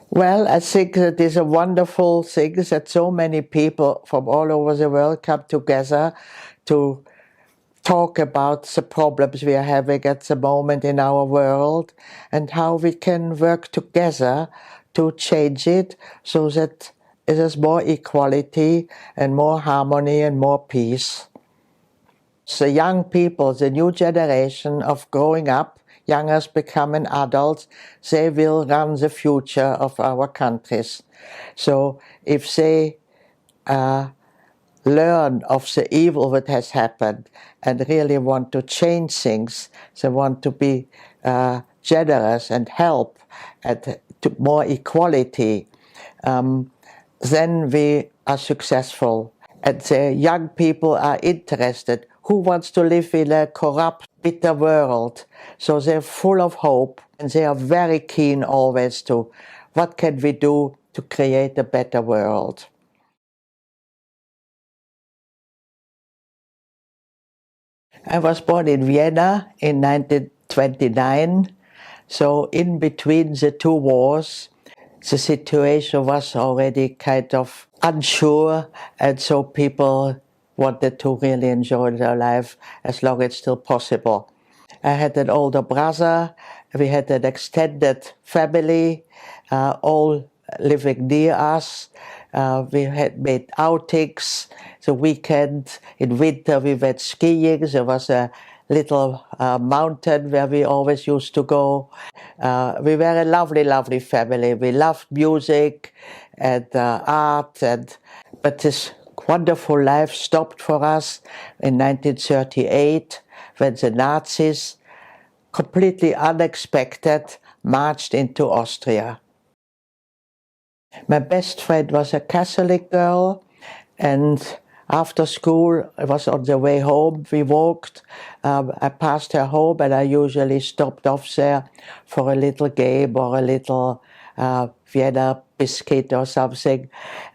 Well, I think that is a wonderful thing that so many people from all over the world come together to talk about the problems we are having at the moment in our world and how we can work together to change it so that it is more equality and more harmony and more peace. The young people, the new generation of growing up, youngers becoming adults, they will run the future of our countries. So if they learn of the evil that has happened and really want to change things, they want to be generous and help and to more equality, then we are successful. And the young people are interested. Who wants to live in a corrupt, bitter world? So they're full of hope and they are very keen always to what can we do to create a better world. I was born in Vienna in 1929, so in between the two wars, the situation was already kind of unsure, and so people wanted to really enjoy their life as long as it's still possible. I had an older brother, we had an extended family, all living near us. We had made outings. The weekend in winter we went skiing. There was a little mountain where we always used to go. We were a lovely, lovely family. We loved music and art, but this wonderful life stopped for us in 1938 when the Nazis, completely unexpected, marched into Austria. My best friend was a Catholic girl, and after school, I was on the way home, we walked. I passed her home, and I usually stopped off there for a little game or a little Vienna biscuit or something.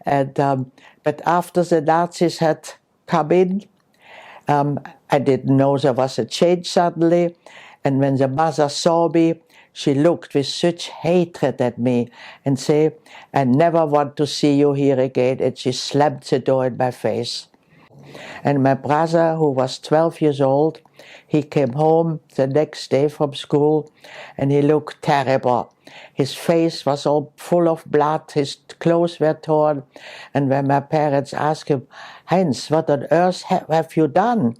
And but after the Nazis had come in, I didn't know there was a change suddenly. And when the mother saw me, she looked with such hatred at me and said, "I never want to see you here again." And she slammed the door in my face. And my brother, who was 12 years old, he came home the next day from school and he looked terrible. His face was all full of blood, his clothes were torn. And when my parents asked him, "Heinz, what on earth have you done?"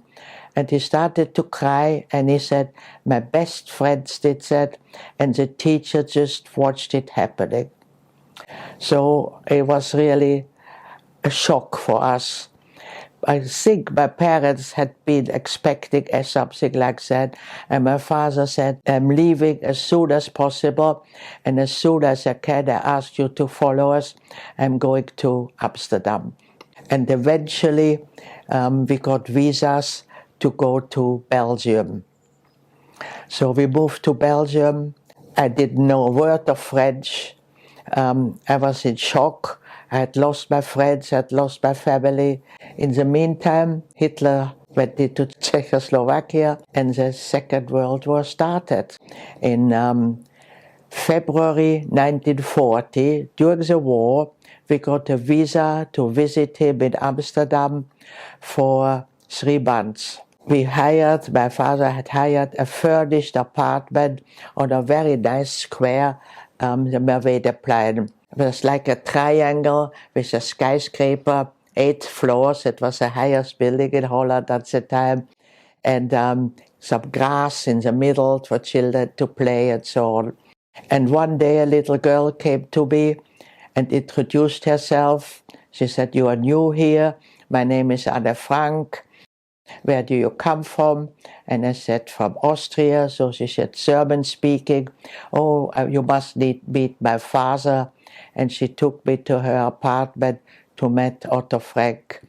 And he started to cry and he said, "My best friends did that and the teacher just watched it happening." So it was really a shock for us. I think my parents had been expecting something like that, and my father said, "I'm leaving as soon as possible, and as soon as I can, I ask you to follow us. I'm going to Amsterdam." And eventually we got visas to go to Belgium. So we moved to Belgium. I didn't know a word of French. I was in shock. I had lost my friends, I had lost my family. In the meantime, Hitler went into Czechoslovakia and the Second World War started. In February 1940, during the war, we got a visa to visit him in Amsterdam for 3 months. My father had hired a furnished apartment on a very nice square, the Merwedeplein. It was like a triangle with a skyscraper, 8 floors. It was the highest building in Holland at the time. And some grass in the middle for children to play and so on. And one day a little girl came to me and introduced herself. She said, "You are new here. My name is Anne Frank. Where do you come from?" And I said, "From Austria." So she said, "German speaking. Oh, you must meet my father." And she took me to her apartment to meet Otto Frank,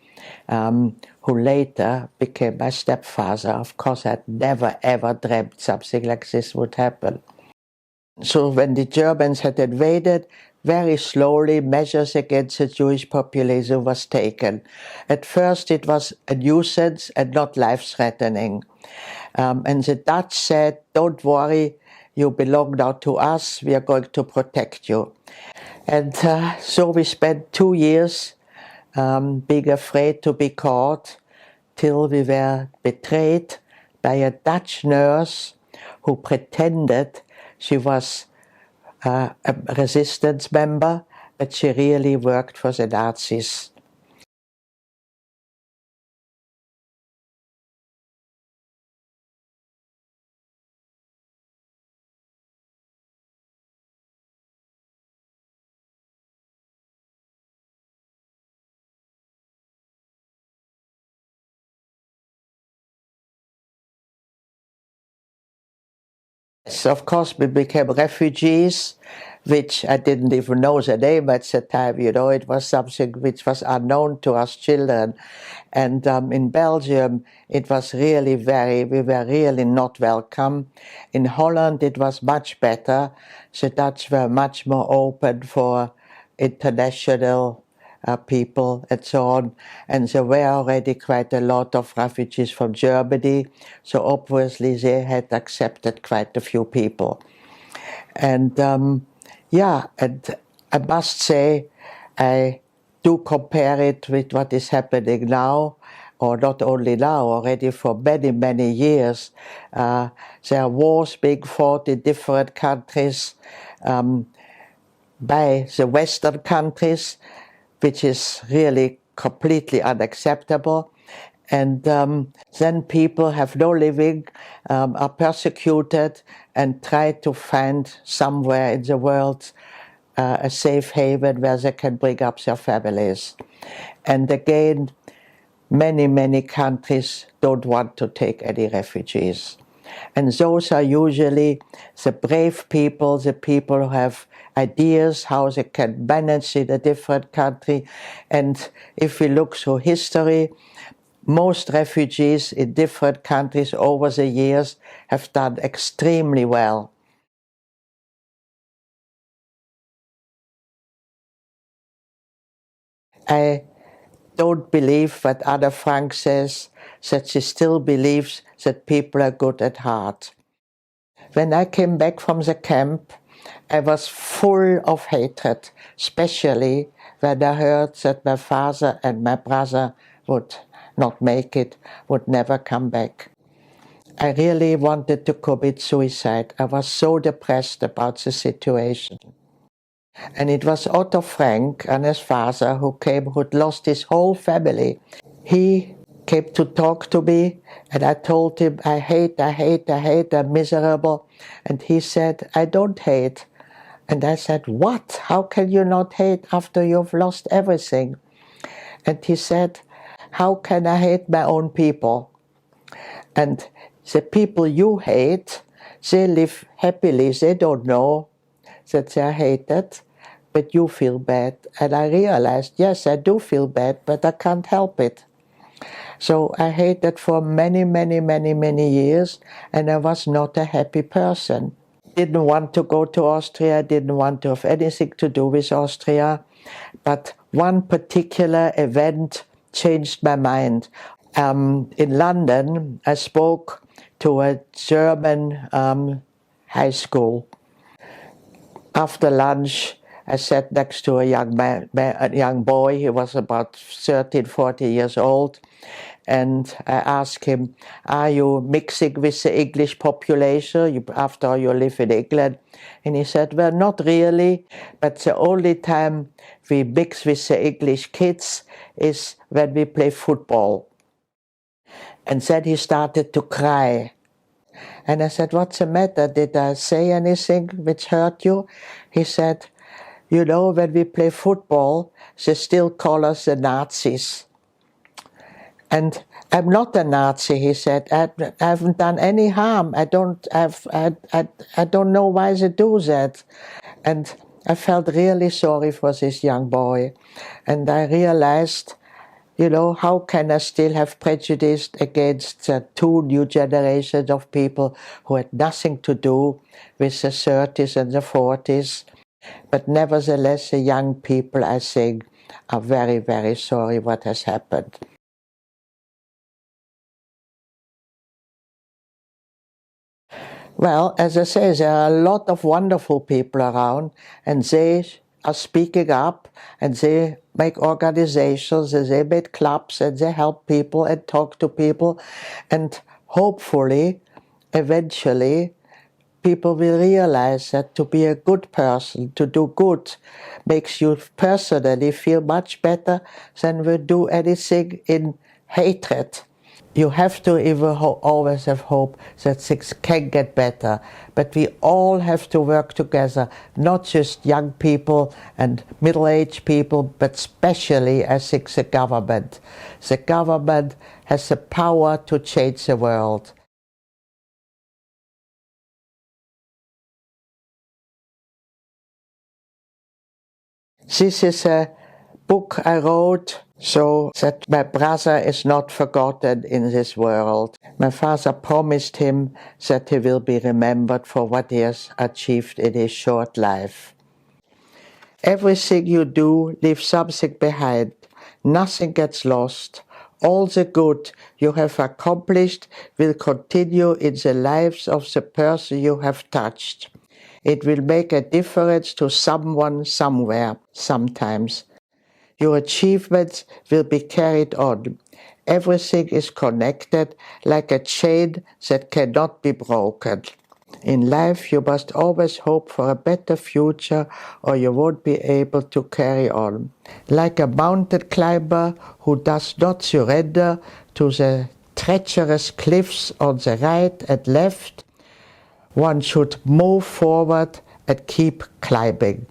who later became my stepfather. Of course, I'd never ever dreamt something like this would happen. So when the Germans had invaded, very slowly measures against the Jewish population was taken. At first it was a nuisance and not life-threatening. And the Dutch said, "Don't worry, you belong now to us, we are going to protect you. And so we spent 2 years being afraid to be caught, till we were betrayed by a Dutch nurse who pretended she was a resistance member, but she really worked for the Nazis. So of course, we became refugees, which I didn't even know the name at the time. It was something which was unknown to us children. And in Belgium, it was really we were really not welcome. In Holland, it was much better. The Dutch were much more open for international people and so on. And there were already quite a lot of refugees from Germany. So obviously they had accepted quite a few people. And and I must say, I do compare it with what is happening now, or not only now, already for many, many years. There are wars being fought in different countries by the Western countries, which is really completely unacceptable. And then people have no living, are persecuted, and try to find somewhere in the world a safe haven where they can bring up their families. And again, many, many countries don't want to take any refugees. And those are usually the brave people, the people who have ideas how they can manage in a different country. And if we look through history, most refugees in different countries over the years have done extremely well. I don't believe what Anne Frank says, that she still believes that people are good at heart. When I came back from the camp, I was full of hatred, especially when I heard that my father and my brother would not make it, would never come back. I really wanted to commit suicide. I was so depressed about the situation. And it was Otto Frank and his father who came, who'd lost his whole family. He came to talk to me, and I told him, I hate, I'm miserable. And he said, I don't hate. And I said, what? How can you not hate after you've lost everything? And he said, how can I hate my own people? And the people you hate, they live happily. They don't know that they're hated, but you feel bad. And I realized, yes, I do feel bad, but I can't help it. So I hated for many, many, many, many years, and I was not a happy person. Didn't want to go to Austria, didn't want to have anything to do with Austria. But one particular event changed my mind. In London, I spoke to a German high school. After lunch, I sat next to a young boy. He was about 13, 14 years old. And I asked him, are you mixing with the English population? After all, you live in England. And he said, well, not really. But the only time we mix with the English kids is when we play football. And then he started to cry. And I said, what's the matter? Did I say anything which hurt you? He said, you know, when we play football, they still call us the Nazis. And I'm not a Nazi, he said. I haven't done any harm. I don't know why they do that. And I felt really sorry for this young boy. And I realized, you know, how can I still have prejudice against two new generations of people who had nothing to do with the 30s and the 40s? But nevertheless, the young people, I think, are very, very sorry what has happened. Well, as I say, there are a lot of wonderful people around, and they are speaking up, and they make organizations, and they make clubs, and they help people and talk to people, and hopefully, eventually, people will realize that to be a good person, to do good, makes you personally feel much better than we do anything in hatred. You have to even always have hope that things can get better. But we all have to work together, not just young people and middle-aged people, but especially, I think, the government. The government has the power to change the world. This is a book I wrote so that my brother is not forgotten in this world. My father promised him that he will be remembered for what he has achieved in his short life. Everything you do leaves something behind. Nothing gets lost. All the good you have accomplished will continue in the lives of the person you have touched. It will make a difference to someone somewhere, sometimes. Your achievements will be carried on. Everything is connected like a chain that cannot be broken. In life, you must always hope for a better future or you won't be able to carry on. Like a mountain climber who does not surrender to the treacherous cliffs on the right and left, one should move forward and keep climbing.